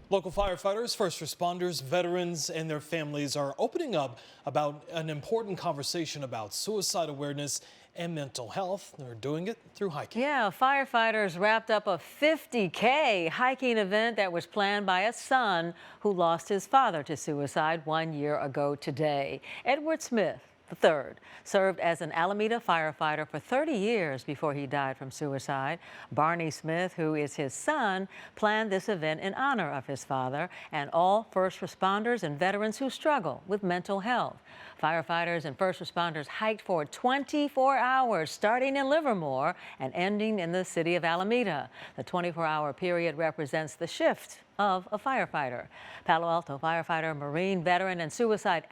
Local firefighters, first responders, veterans, and their families are opening up about an important conversation about suicide awareness and mental health. They're doing it through hiking. Yeah, firefighters wrapped up a 50K hiking event that was planned by a son who lost his father to suicide 1 year ago today. Edward Smith III served as an Alameda firefighter for 30 years before he died from suicide. Barney Smith, who is his son, planned this event in honor of his father and all first responders and veterans who struggle with mental health. Firefighters and first responders hiked for 24 hours, starting in Livermore and ending in the city of Alameda. The 24-hour period represents the shift of a firefighter. Palo Alto firefighter, Marine veteran, and suicide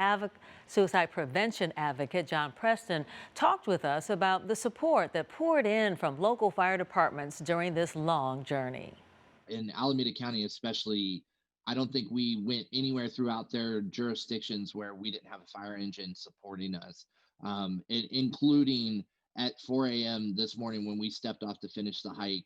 prevention advocate John Preston talked with us about the support that poured in from local fire departments during this long journey. In Alameda County, especially, I don't think we went anywhere throughout their jurisdictions where we didn't have a fire engine supporting us, including at 4 a.m. this morning when we stepped off to finish the hike.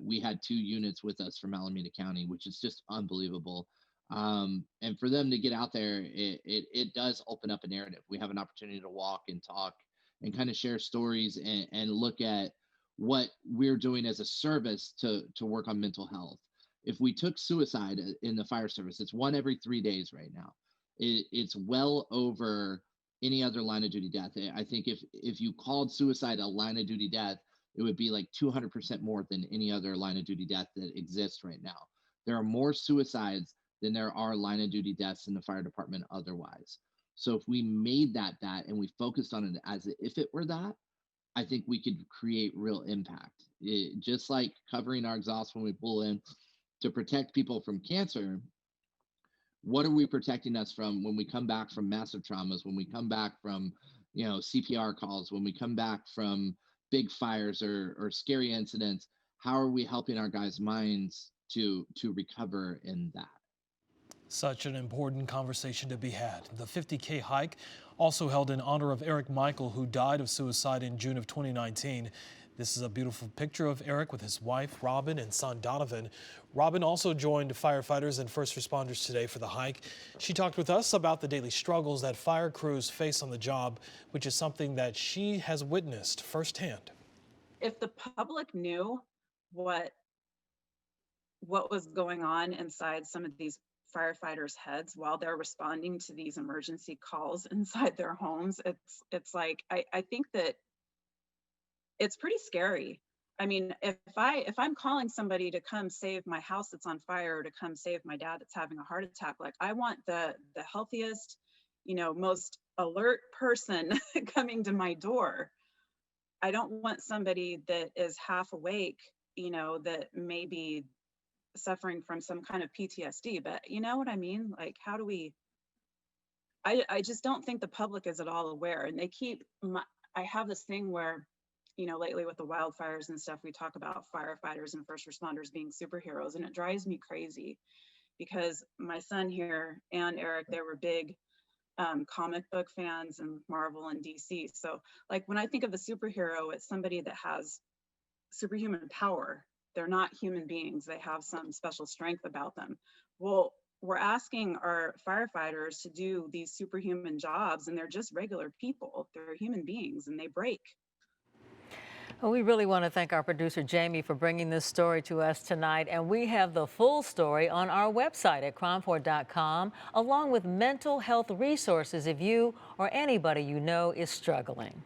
We had 2 units with us from Alameda County, which is just unbelievable. And for them to get out there, it does open up a narrative. We have an opportunity to walk and talk and kind of share stories and look at what we're doing as a service to work on mental health. If we took suicide in the fire service, it's one every 3 days right now. It's well over any other line of duty death. I think if you called suicide a line of duty death, it would be like 200% more than any other line of duty death that exists right now. There are more suicides than there are line of duty deaths in the fire department otherwise. So if we made that and we focused on it as if it were that, I think we could create real impact. Just like covering our exhaust when we pull in to protect people from cancer, what are we protecting us from when we come back from massive traumas, when we come back from, CPR calls, when we come back from big fires or scary incidents? How are we helping our guys' minds to recover in that? Such an important conversation to be had. The 50K hike also held in honor of Eric Michael, who died of suicide in June of 2019. This is a beautiful picture of Eric with his wife, Robin, and son, Donovan. Robin also joined firefighters and first responders today for the hike. She talked with us about the daily struggles that fire crews face on the job, which is something that she has witnessed firsthand. If the public knew what was going on inside some of these firefighters' heads while they're responding to these emergency calls inside their homes, it's like I think that it's pretty scary. I mean, if I'm calling somebody to come save my house that's on fire or to come save my dad that's having a heart attack, like I want the healthiest, most alert person coming to my door. I don't want somebody that is half awake, that may be suffering from some kind of PTSD, but you know what I mean? Like, how do we, I just don't think the public is at all aware. And I have this thing where, lately with the wildfires and stuff, we talk about firefighters and first responders being superheroes, and it drives me crazy because my son here and Eric, they were big comic book fans and Marvel and DC. So like when I think of a superhero, it's somebody that has superhuman power. They're not human beings. They have some special strength about them. Well, we're asking our firefighters to do these superhuman jobs, and they're just regular people. They're human beings, and they break. Well, we really want to thank our producer, Jamie, for bringing this story to us tonight. And we have the full story on our website at crime4.com, along with mental health resources if you or anybody you know is struggling.